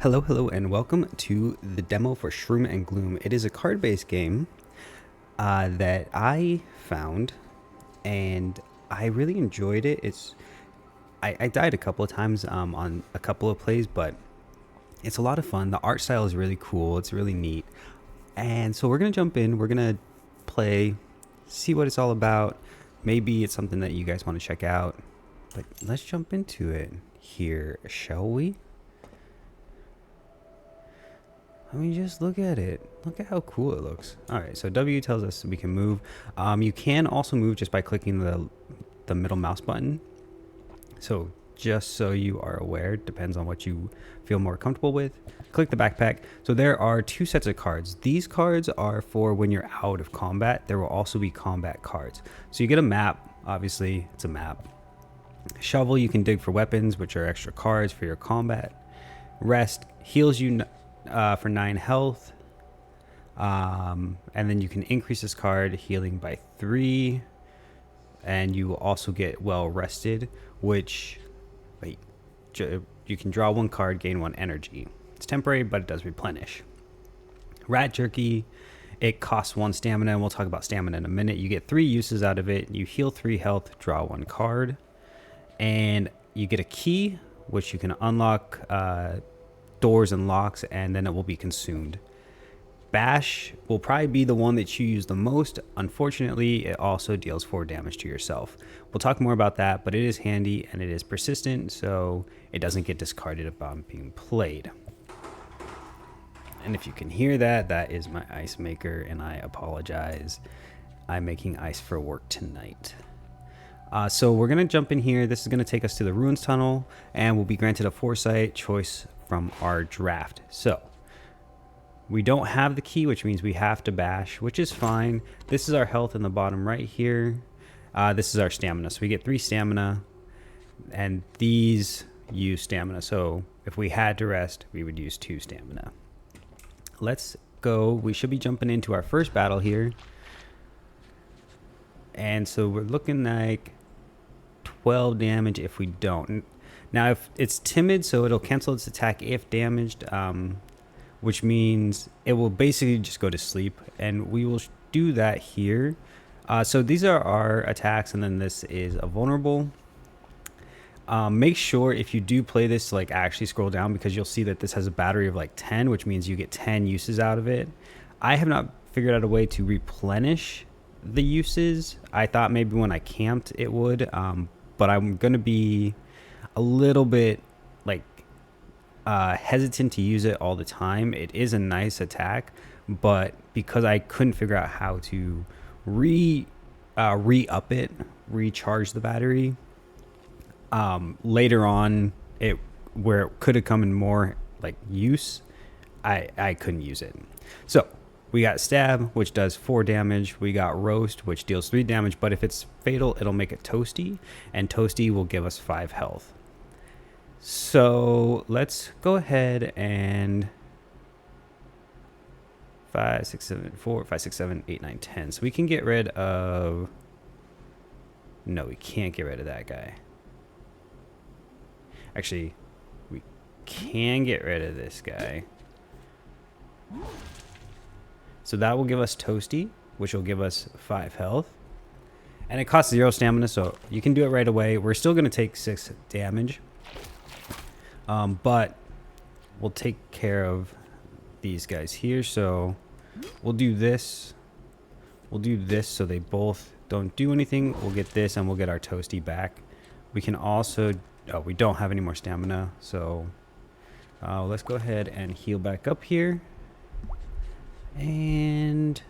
Hello, and welcome to the demo for Shroom and Gloom. It is a card-based game that I found, and I really enjoyed it. I died a couple of times on a couple of plays, but it's a lot of fun. The art style is really cool. It's really neat. And so we're going to jump in. We're going to play, see what it's all about. Maybe it's something that you guys want to check out. But let's jump into it here, shall we? I mean, just look at it. Look at how cool it looks. All right, so W tells us we can move. You can also move just by clicking the middle mouse button. So just so you are aware, depends on what you feel more comfortable with. Click the backpack. So there are two sets of cards. These cards are for when you're out of combat. There will also be combat cards. So you get a map. Obviously, it's a map. Shovel, you can dig for weapons, which are extra cards for your combat. Rest heals you for 9 health, and then you can increase this card healing by 3, and you will also get well rested, which you can draw 1 card, gain 1 energy. It's temporary, but it does replenish. Rat jerky, it costs 1 stamina, and we'll talk about stamina in a minute. You get 3 uses out of it. You heal 3 health, draw 1 card, and you get a key which you can unlock doors and locks, and then it will be consumed. Bash will probably be the one that you use the most. Unfortunately, it also deals 4 damage to yourself. We'll talk more about that, but it is handy and it is persistent, so it doesn't get discarded upon being played. And if you can hear that, that is my ice maker, and I apologize. I'm making ice for work tonight. So we're going to jump in here. This is going to take us to the ruins tunnel, and we'll be granted a foresight choice from our draft. So we don't have the key, which means we have to bash, which is fine. This is our health in the bottom right here. This is our stamina. So we get 3 stamina, and these use stamina. So if we had to rest, we would use 2 stamina. Let's go. We should be jumping into our first battle here. And so we're looking like 12 damage if we don't. Now, if it's timid, so it'll cancel its attack if damaged, which means it will basically just go to sleep, and we will do that here. So these are our attacks, and then this is a vulnerable. Make sure if you do play this, like, actually scroll down, because you'll see that this has a battery of like 10, which means you get 10 uses out of it. I have not figured out a way to replenish the uses. I thought maybe when I camped it would, but I'm gonna be a little bit like hesitant to use it all the time. It is a nice attack, but because I couldn't figure out how to re-up it, recharge the battery later on, where it could have come in more like use, I couldn't use it. So we got stab, which does 4 damage. We got roast, which deals 3 damage, but if it's fatal, it'll make it toasty, and toasty will give us 5 health. So let's go ahead and 5, 6, 7, 4, 5, 6, 7, 8, 9, 10. So we can get rid of. No, we can't get rid of that guy. Actually, we can get rid of this guy. So that will give us toasty, which will give us 5 health. And it costs 0 stamina, so you can do it right away. We're still going to take 6 damage. But we'll take care of these guys here. So we'll do this. We'll do this so they both don't do anything. We'll get this, and we'll get our toasty back. We can also... Oh, we don't have any more stamina. So let's go ahead and heal back up here. And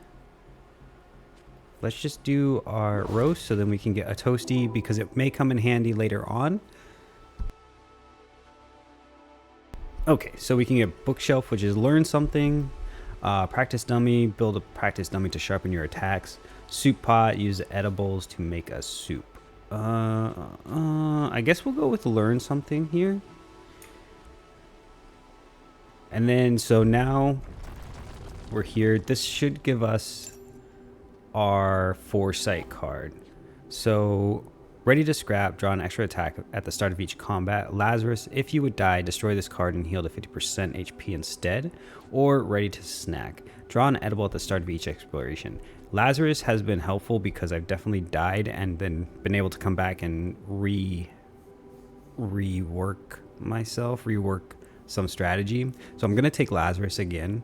let's just do our roast so then we can get a toasty, because it may come in handy later on. Okay, so we can get bookshelf, which is learn something. Practice dummy, build a practice dummy to sharpen your attacks. Soup pot, use edibles to make a soup. I guess we'll go with learn something here. And then, so now we're here. This should give us our foresight card. So Ready to scrap, draw an extra attack at the start of each combat. Lazarus, if you would die, destroy this card and heal to 50% HP instead. Or ready to snack. Draw an edible at the start of each exploration. Lazarus has been helpful because I've definitely died and then been able to come back and rework some strategy. So I'm going to take Lazarus again.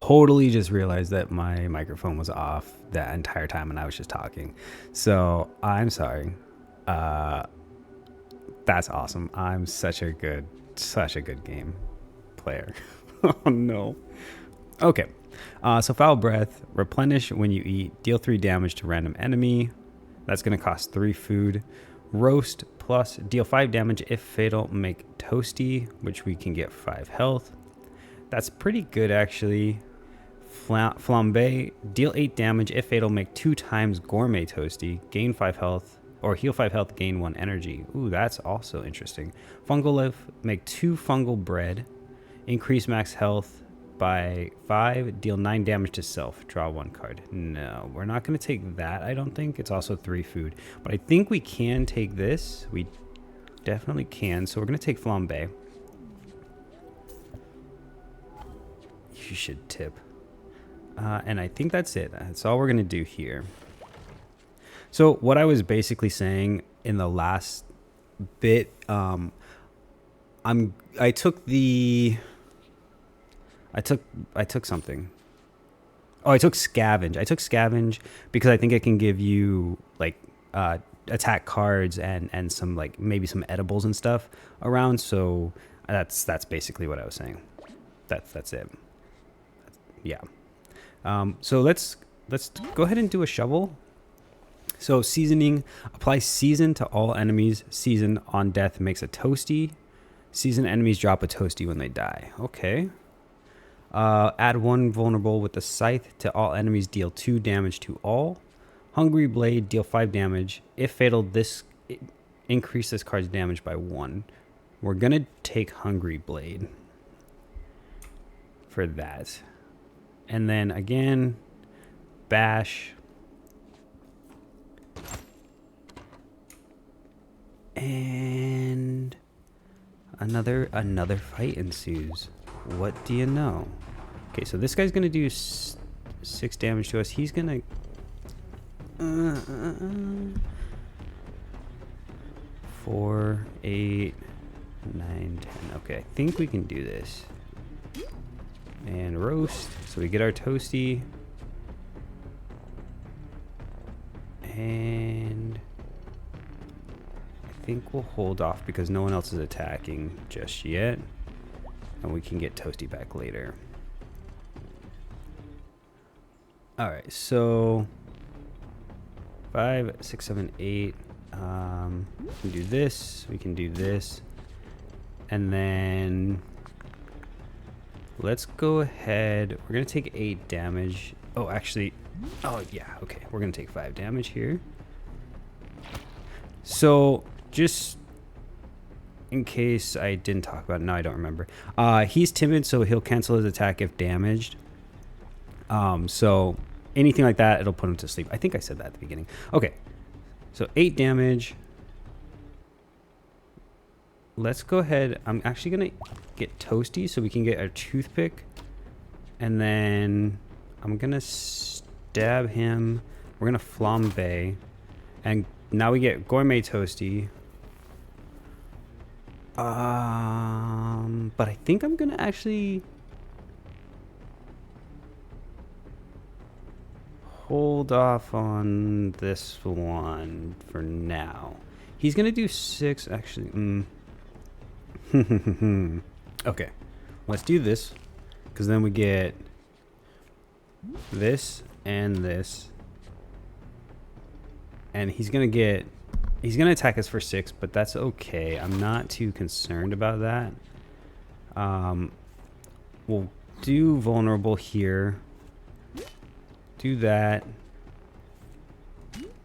Totally just realized that my microphone was off that entire time and I was just talking. So I'm sorry. That's awesome. I'm such a good game player. Oh no. Okay. So foul breath, replenish when you eat, deal 3 damage to random enemy. That's going to cost 3 food. Roast plus deal 5 damage if fatal, make toasty, which we can get 5 health. That's pretty good actually. Flambe, deal 8 damage if fatal, make 2 times gourmet toasty, gain 5 health, or heal 5 health, gain 1 energy. Ooh, that's also interesting. Fungal life, make 2 fungal bread, increase max health by 5, deal 9 damage to self, draw 1 card. No, we're not going to take that, I don't think. It's also 3 food. But I think we can take this. We definitely can. So we're going to take Flambe. You should tip. And I think that's it. That's all we're going to do here. So what I was basically saying in the last bit, I took something. Oh, I took scavenge. I took scavenge because I think it can give you like attack cards and some like maybe some edibles and stuff around. So that's basically what I was saying. That's it. Yeah. So let's go ahead and do a shovel. So seasoning, apply season to all enemies. Season on death makes a toasty. Season enemies drop a toasty when they die. Okay. Add 1 vulnerable with the scythe to all enemies. Deal 2 damage to all. Hungry blade, deal 5 damage. If fatal, increase this card's damage by 1. We're gonna take hungry blade for that. And then again, bash. And another fight ensues. What do you know? Okay, so this guy's gonna do 6 damage to us. He's gonna 4, 8, 9, 10. Okay, I think we can do this. And roast. So we get our toasty. And I think we'll hold off because no one else is attacking just yet. And we can get toasty back later. Alright, so 5, 6, 7, 8. We can do this. We can do this. And then let's go ahead. We're going to take 8 damage. Oh, actually. Oh, yeah. Okay. We're going to take 5 damage here. So just in case I didn't talk about it. No, I don't remember. He's timid, so he'll cancel his attack if damaged. So anything like that, it'll put him to sleep. I think I said that at the beginning. Okay. So 8 damage. Let's go ahead. I'm actually going to get toasty so we can get our toothpick. And then I'm going to stab him. We're going to flambe. And now we get gourmet toasty. But I think I'm going to actually hold off on this one for now. He's going to do 6 actually. Okay, let's do this because then we get this and this, and he's gonna attack us for 6, but that's okay. I'm not too concerned about that. We'll do vulnerable here, do that.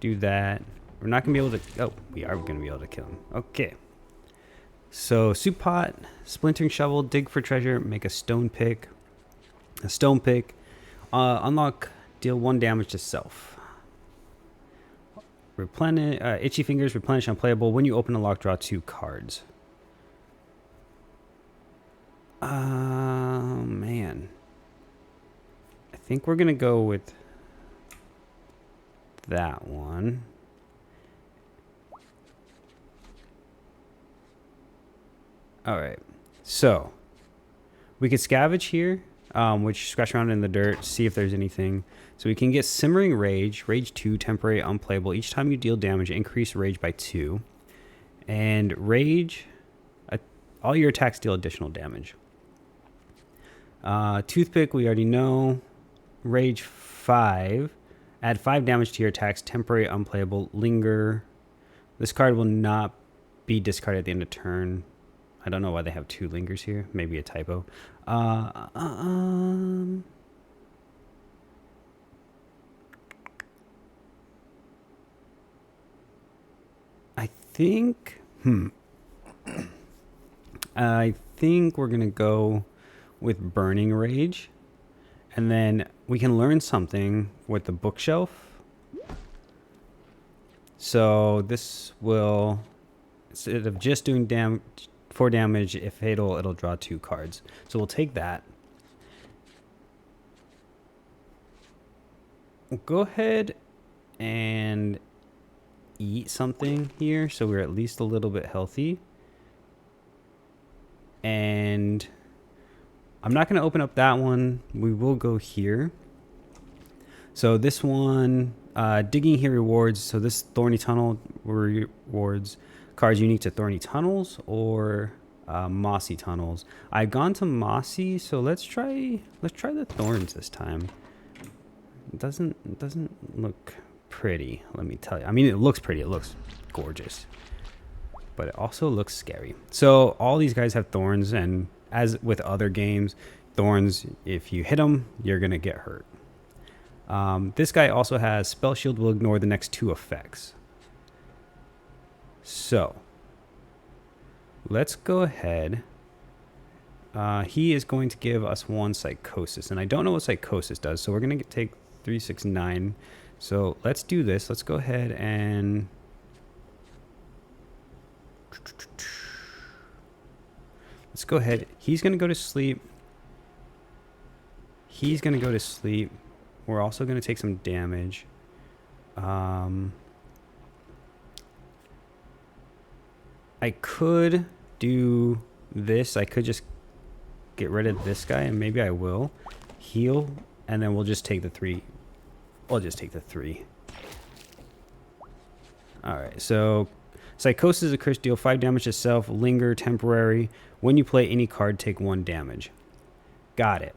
We're not gonna be able to, oh, we are gonna be able to kill him. Okay. So soup pot, splintering shovel, dig for treasure, make a stone pick. Unlock, deal 1 damage to self. Replenish, itchy fingers, replenish unplayable. When you open a lock, draw 2 cards. Man. I think we're gonna go with that one. All right, so we could scavenge here, which scratch around in the dirt, see if there's anything. So we can get Simmering Rage, Rage 2, temporary, unplayable. Each time you deal damage, increase Rage by 2. And Rage, all your attacks deal additional damage. Toothpick, we already know. Rage 5, add 5 damage to your attacks, temporary, unplayable. Linger, this card will not be discarded at the end of turn. I don't know why they have 2 lingers here. Maybe a typo. I think... I think we're going to go with Burning Rage. And then we can learn something with the bookshelf. So this will... Instead of just doing 4 damage, if fatal, it'll draw 2 cards. So we'll take that. we'll go ahead and eat something here so we're at least a little bit healthy. And I'm not going to open up that one. We will go here. So this one, digging here rewards. So this thorny tunnel rewards cards unique to thorny tunnels or mossy tunnels. I've gone to mossy, so let's try the thorns this time. It doesn't look pretty, let me tell you. I mean, it looks pretty, it looks gorgeous, but it also looks scary. So all these guys have thorns, and as with other games, thorns, if you hit them, you're gonna get hurt. This guy also has spell shield, will ignore the next 2 effects. So let's go ahead. He is going to give us 1 psychosis, and I don't know what psychosis does, so we're gonna take 3, 6, 9. So let's do this. Let's go ahead and let's go ahead. He's gonna go to sleep. He's gonna go to sleep. We're also gonna take some damage. I could do this. I could just get rid of this guy, and maybe I will heal, and then we'll just take the 3. I'll just take the 3. Alright, so psychosis is a curse, deal 5 damage to self, linger, temporary. When you play any card, take 1 damage. Got it.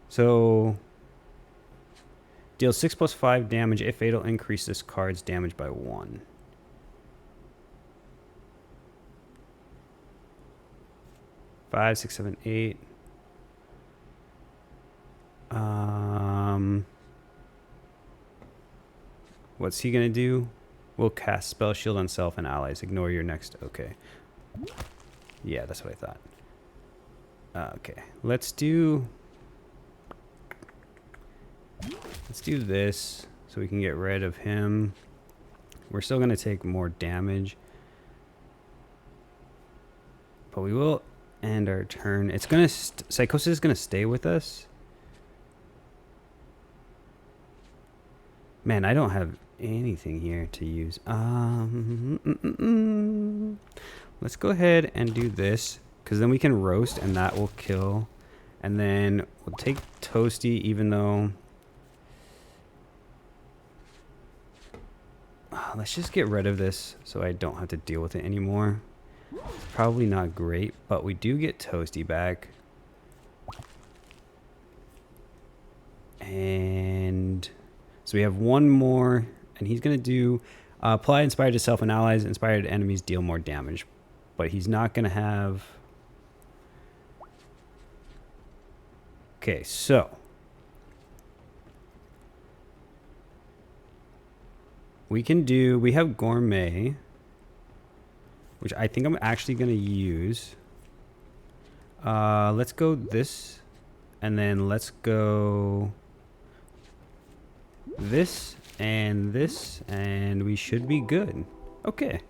So deal 6 plus 5 damage. If fatal, increase this card's damage by 1. Five, 6, 7, 8. What's he gonna do? We'll cast spell shield on self and allies. Ignore your next. Okay. Yeah, that's what I thought. Okay, let's do this so we can get rid of him. We're still gonna take more damage, but we will end our turn. It's gonna psychosis is gonna stay with us. Man, I don't have anything here to use. Let's go ahead and do this, because then we can roast and that will kill. And then we'll take Toasty, even though let's just get rid of this so I don't have to deal with it anymore. It's probably not great, but we do get Toasty back. And so we have 1 more, and he's going to do apply inspired to self and allies. Inspired enemies deal more damage, but he's not going to have. Okay, so we have Gourmet, which I think I'm actually going to use. Let's go this, and then let's go this, and we should be good. Okay.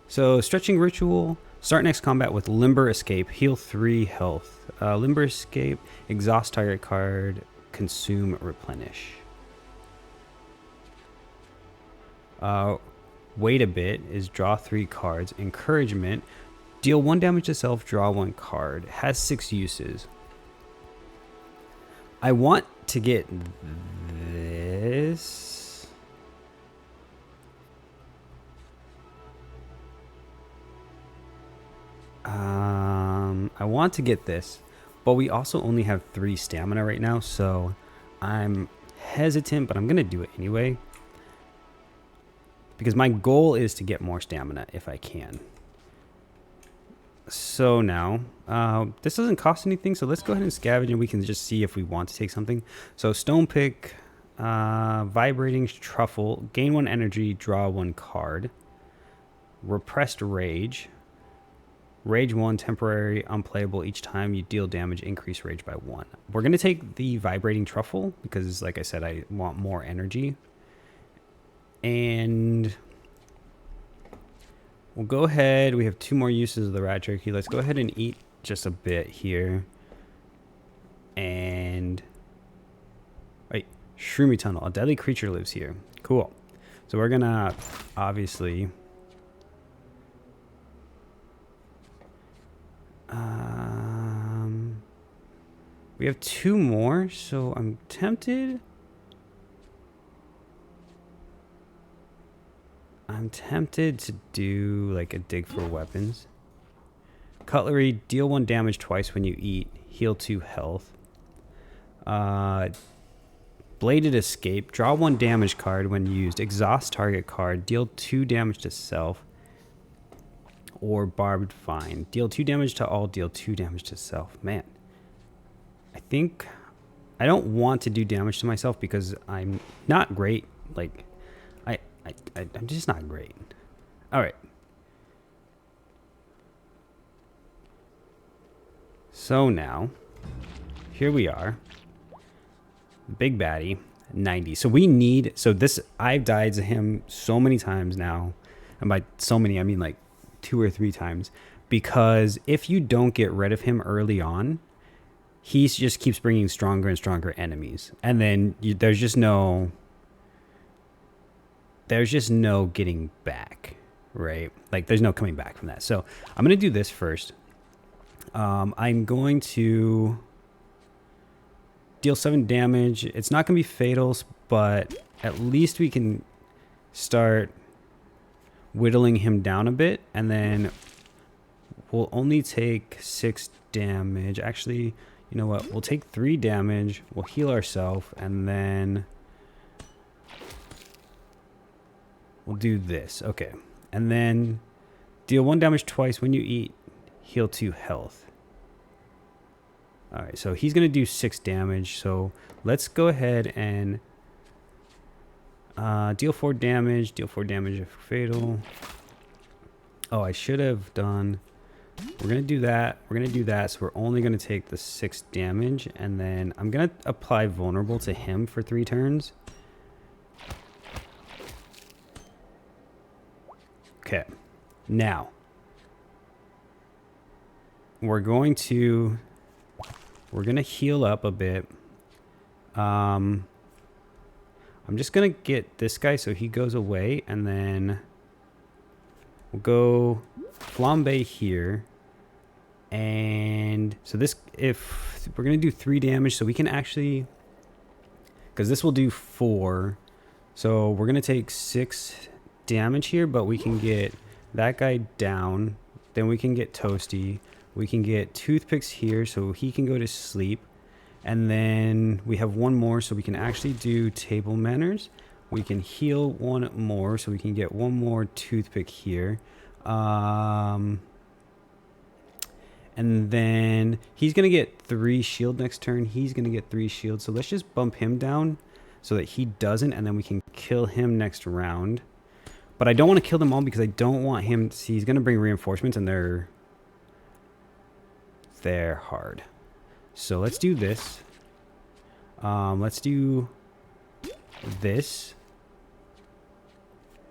So, Stretching Ritual. Start next combat with Limber Escape. Heal 3 health. Limber Escape. Exhaust target card. Consume, replenish. Wait a bit is draw 3 cards. Encouragement. Deal 1 damage to self, draw 1 card. Has 6 uses. I want to get this. I want to get this, but we also only have 3 stamina right now, so I'm hesitant, but I'm going to do it anyway. Because my goal is to get more stamina if I can. So now, this doesn't cost anything, so let's go ahead and scavenge and we can just see if we want to take something. So Stone Pick, Vibrating Truffle, gain 1 energy, draw 1 card. Repressed Rage. Rage 1, temporary, unplayable. Each time you deal damage, increase rage by 1. We're going to take the Vibrating Truffle because, like I said, I want more energy. And we'll go ahead. We have 2 more uses of the rat jerky. Let's go ahead and eat just a bit here. And Shroomy tunnel. A deadly creature lives here. Cool. So we're gonna obviously we have 2 more, so I'm tempted. I'm tempted to do like a dig for weapons. Cutlery, deal 1 damage twice when you eat. Heal 2 health. Bladed escape, draw 1 damage card when used. Exhaust target card, deal 2 damage to self. Or barbed vine, deal 2 damage to all, deal 2 damage to self. Man, I think I don't want to do damage to myself because I'm not great. Like, I'm just not great. All right. So now, here we are. Big baddie, 90. So we need, so this, I've died to him so many times now. And by so many, I mean like 2 or 3 times. Because if you don't get rid of him early on, he just keeps bringing stronger and stronger enemies. And then there's just no getting back, right? Like there's no coming back from that. So I'm going to do this first. I'm going to deal 7 damage. It's not going to be fatal, but at least we can start whittling him down a bit. And then we'll only take 6 damage. Actually, you know what? We'll take 3 damage. We'll heal ourselves. And then we'll do this. Okay. And then deal 1 damage twice when you eat. Heal 2 health. All right, so he's going to do 6 damage. So let's go ahead and deal 4 damage. Deal 4 damage if fatal. Oh, I should have done... We're going to do that. We're going to do that. So we're only going to take the 6 damage. And then I'm going to apply vulnerable to him for 3 turns. Okay. Now, we're going to heal up a bit. I'm just going to get this guy so he goes away, and then we'll go flambe here. And so this, if we're going to do 3 damage, so we can actually, because this will do 4. So we're going to take 6 damage here, but we can get that guy down. Then we can get Toasty. We can get toothpicks here so he can go to sleep. And then we have 1 more so we can actually do table manners. We can heal 1 more so we can get 1 more toothpick here. And then he's going to get 3 shield next turn. He's going to get 3 shield. So let's just bump him down so that he doesn't. And then we can kill him next round. But I don't want to kill them all because I don't want him. See, he's going to bring reinforcements and they're hard. So let's do this. Let's do this.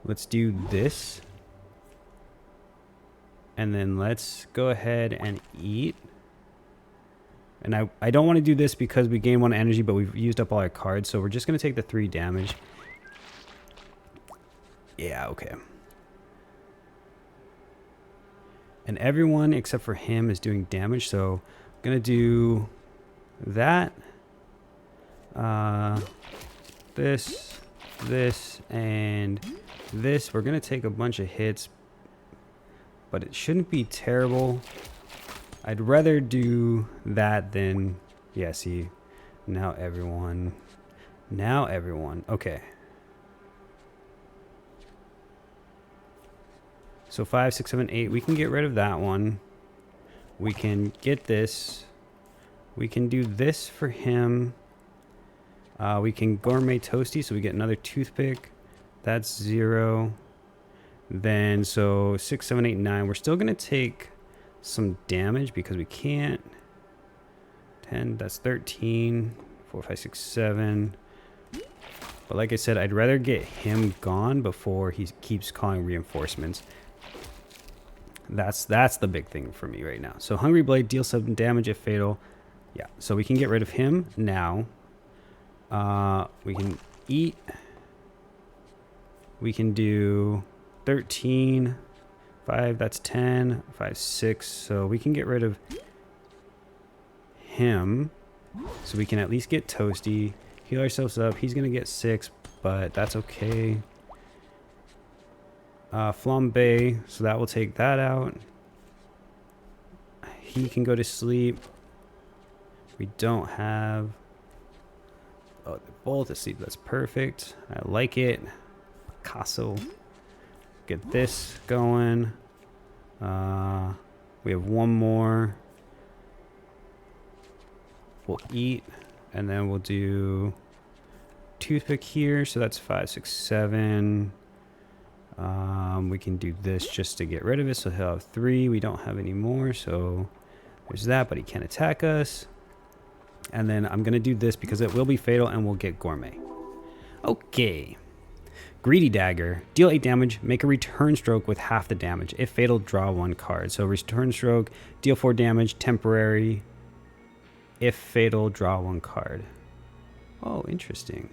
Let's do this. And then let's go ahead and eat. And I don't want to do this because we gain 1 energy, but we've used up all our cards. So we're just going to take the 3 damage. Yeah, okay. And everyone except for him is doing damage. So I'm going to do that. This, and this. We're going to take a bunch of hits, but it shouldn't be terrible. I'd rather do that than, yeah, see, now everyone. Okay. So 5, 6, 7, 8. We can get rid of that one. We can get this. We can do this for him. We can gourmet toasty, so we get another toothpick. That's 0. Then, so 6, 7, 8, 9. We're still going to take some damage because we can't. 10, that's 13. 4, 5, 6, 7. But like I said, I'd rather get him gone before he keeps calling reinforcements. That's the big thing for me right now. So Hungry Blade, deal 7 damage if fatal. Yeah, so we can get rid of him now. We can eat. We can do 13. 5, that's 10. 5, 6. So we can get rid of him. So we can at least get Toasty. Heal ourselves up. He's going to get 6, but that's okay. Flambe. So that will take that out. He can go to sleep. We don't have... Oh, they're both asleep. That's perfect. I like it. Picasso. Get this going. We have one more. We'll eat. And then we'll do toothpick here. So that's 5, 6, 7. We can do this just to get rid of it. So he'll have 3. We don't have any more. So there's that, but he can't attack us. And then I'm going to do this because it will be fatal and we'll get gourmet. Okay. Greedy Dagger. Deal 8 damage. Make a return stroke with half the damage. If fatal, draw 1 card. So return stroke, deal 4 damage, temporary. If fatal, draw 1 card. Oh, interesting.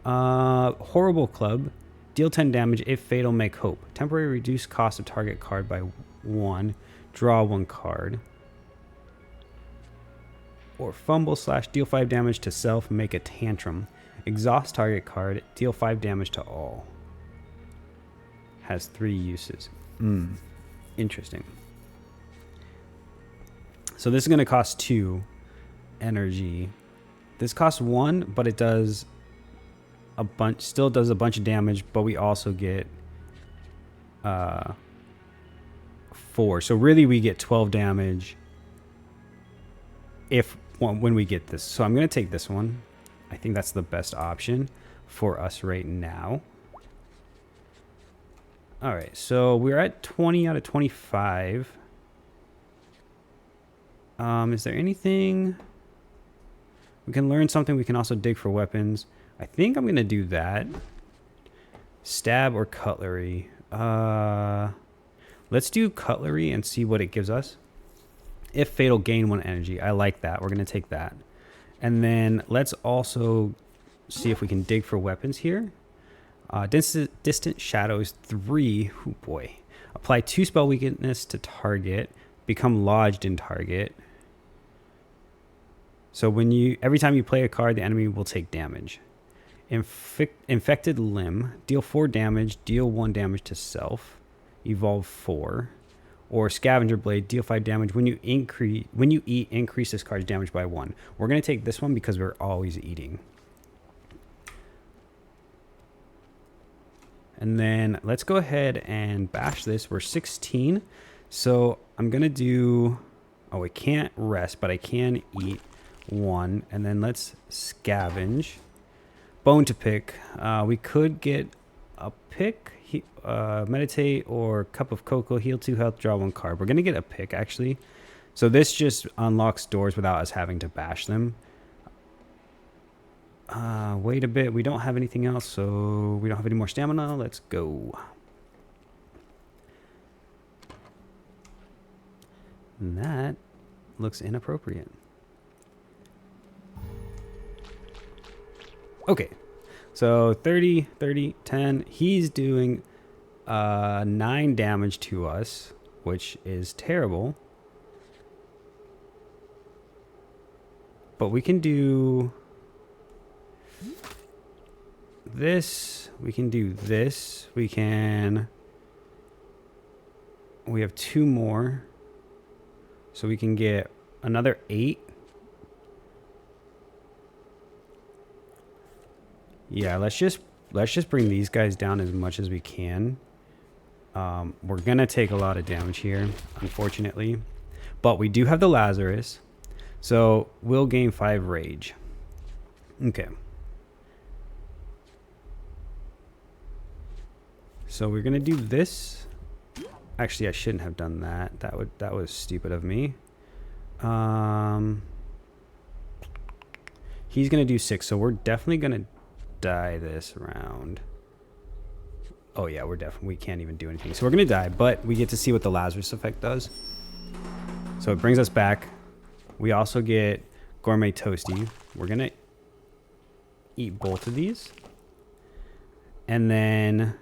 Horrible Club. Deal 10 damage. If fatal, make hope. Temporary, reduce cost of target card by 1. Draw 1 card. Or fumble / deal 5 damage to self, make a tantrum. Exhaust target card, deal 5 damage to all. Has 3 uses. Interesting. So this is going to cost 2 energy. This costs 1, but it does a bunch, still does a bunch of damage, but we also get 4. So really we get 12 damage when we get this. So I'm going to take this one. I think that's the best option for us right now. All right, so we're at 20 out of 25. Is there anything? We can learn something. We can also dig for weapons. I think I'm going to do that. Stab or cutlery. Let's do cutlery and see what it gives us. If fatal, gain 1 energy. I like that. We're going to take that. And then let's also see if we can dig for weapons here. Distant Shadows 3. Oh boy. Apply 2 spell weakness to target. Become lodged in target. So every time you play a card, the enemy will take damage. Infected Limb. Deal 4 damage. Deal 1 damage to self. Evolve 4. Or Scavenger Blade, deal 5 damage. When you eat, increase this card's damage by 1. We're going to take this one because we're always eating. And then let's go ahead and bash this. We're 16. So I'm going to do... Oh, I can't rest, but I can eat 1. And then let's scavenge. Bone to pick. We could get a pick. Meditate or Cup of Cocoa, heal 2 health, draw 1 card. We're going to get a pick, actually. So this just unlocks doors without us having to bash them. Wait a bit. We don't have anything else, so we don't have any more stamina. Let's go. And that looks inappropriate. Okay. So 30, 30, 10. He's doing 9 damage to us, which is terrible. But we can do this. We can do this. We have 2 more. So we can get another 8. Yeah, let's just bring these guys down as much as we can. We're gonna take a lot of damage here, unfortunately, but we do have the Lazarus, so we'll gain 5 rage. Okay. So we're gonna do this. Actually, I shouldn't have done that. That was stupid of me. He's gonna do 6, so we're definitely gonna die this round. Oh yeah, we can't even do anything. So we're gonna die, but we get to see what the Lazarus effect does. So it brings us back. We also get Gourmet Toasty. We're gonna eat both of these. And then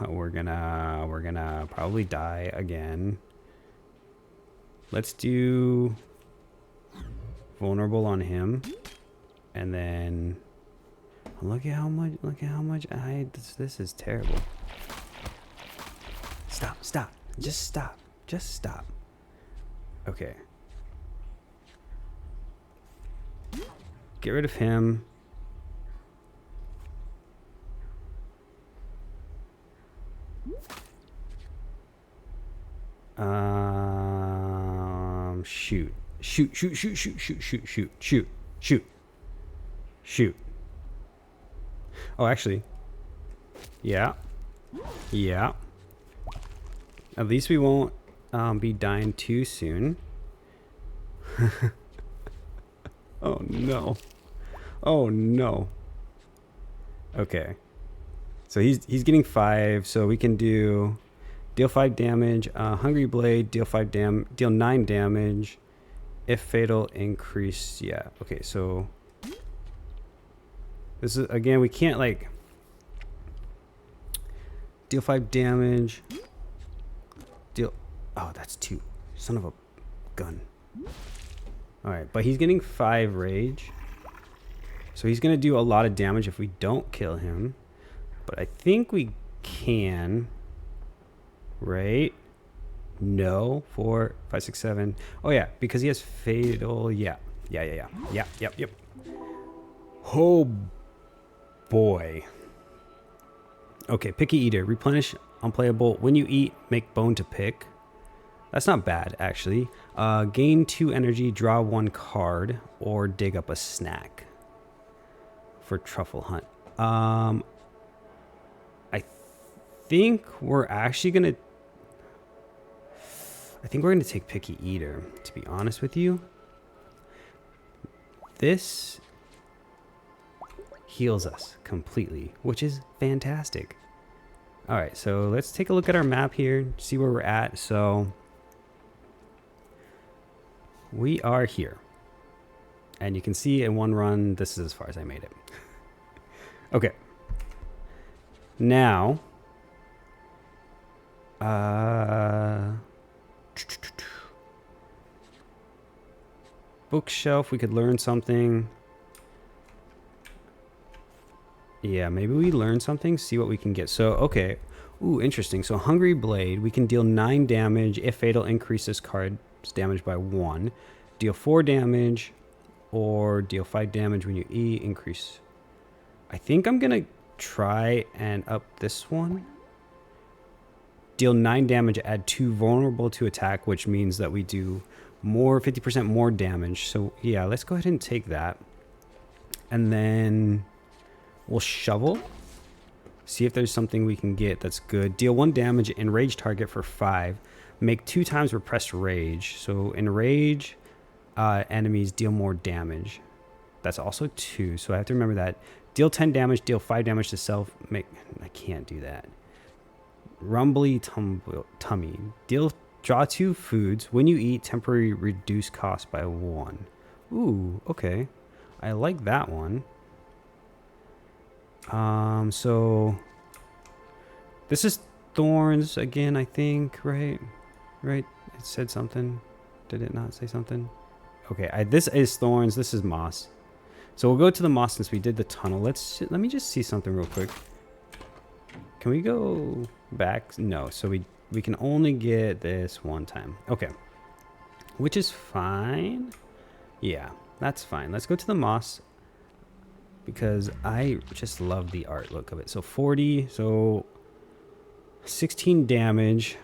we're gonna probably die again. Let's do vulnerable on him. And then look at how much this is terrible. Stop. Just stop. Okay. Get rid of him. Shoot. Oh, actually. Yeah. At least we won't be dying too soon. Oh no. Okay. So he's getting 5, so we can do deal 5 damage, Hungry Blade, deal 9 damage. If fatal, increase. Yeah. Okay, so this is, again, we can't like deal 5 damage. Oh, that's 2. Son of a gun. Alright, but he's getting 5 rage. So he's going to do a lot of damage if we don't kill him. But I think we can. Right? No. 4, 5, 6, 7. Oh, yeah, because he has fatal. Yeah. Yep. Oh, boy. Okay, Picky Eater. Replenish unplayable. When you eat, make bone to pick. That's not bad, actually. Gain 2 energy, draw 1 card, or dig up a snack for truffle hunt. I think we're actually gonna. I think we're gonna take Picky Eater. To be honest with you, this heals us completely, which is fantastic. All right, so let's take a look at our map here, see where we're at. So we are here, and you can see in one run, this is as far as I made it. Okay. Now, bookshelf, we could learn something. Yeah, maybe we learn something, see what we can get. So, okay. Ooh, interesting. So, Hungry Blade, we can deal 9 damage. If fatal, increase this card's damage by 1. Deal 4 damage, or deal 5 damage when you eat. Increase. I think I'm going to try and up this one. Deal 9 damage, add 2 vulnerable to attack, which means that we do more, 50% more damage. So, yeah, let's go ahead and take that. And then we'll shovel. See if there's something we can get that's good. Deal 1 damage, enrage target for 5. Make 2 times repressed rage. So enrage enemies, deal more damage. That's also 2. So I have to remember that. Deal 10 damage, deal 5 damage to self. I can't do that. Rumbly tummy. Draw 2 foods. When you eat, temporary reduce cost by 1. Ooh, okay. I like that one. So this is thorns again, I think, right? It said something. Did it not say something? Okay, this is thorns. This is moss. So we'll go to the moss since we did the tunnel. Let me just see something real quick. Can we go back? No. So we can only get this one time. Okay. Which is fine. Yeah, that's fine. Let's go to the moss, because I just love the art look of it. So 40, so 16 damage.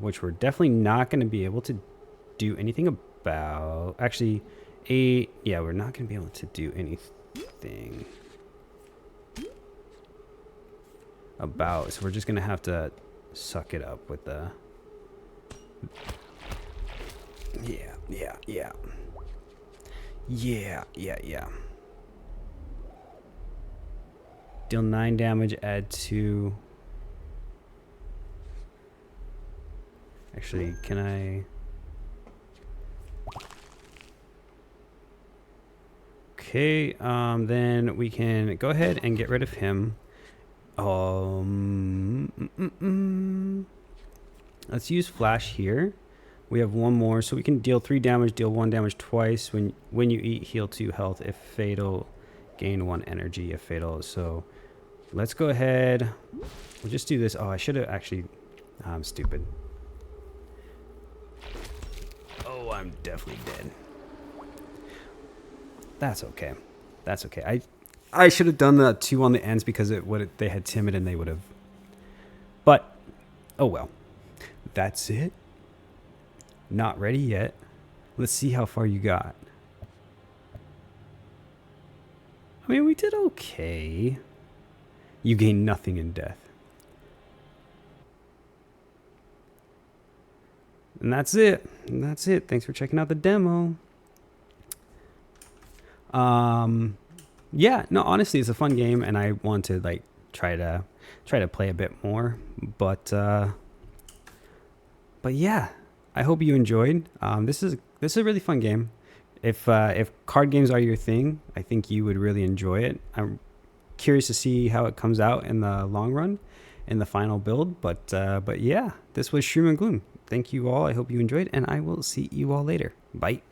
Which we're definitely not going to be able to do anything about. Actually, 8. Yeah, we're not going to be able to do anything about. So we're just going to have to suck it up with the... Yeah. Deal 9 damage, add 2. Actually, can I... Okay, then we can go ahead and get rid of him. Let's use flash here. We have one more, so we can deal 3 damage, deal 1 damage twice. When you eat, heal 2 health. If fatal, gain 1 energy if fatal. So let's go ahead. We'll just do this. Oh, I should have actually... I'm stupid. Oh, I'm definitely dead. That's okay. That's okay. I should have done the 2 on the ends because they had timid and they would have. But, oh well. That's it. Not ready yet. Let's see how far you got. I mean, we did okay. You gain nothing in death. And that's it. And that's it. Thanks for checking out the demo. Yeah, no, honestly, it's a fun game, and I want to like try to play a bit more. But yeah, I hope you enjoyed. This is a really fun game. If card games are your thing, I think you would really enjoy it. I'm curious to see how it comes out in the long run, in the final build. But yeah, this was Shroom and Gloom. Thank you all. I hope you enjoyed, and I will see you all later. Bye.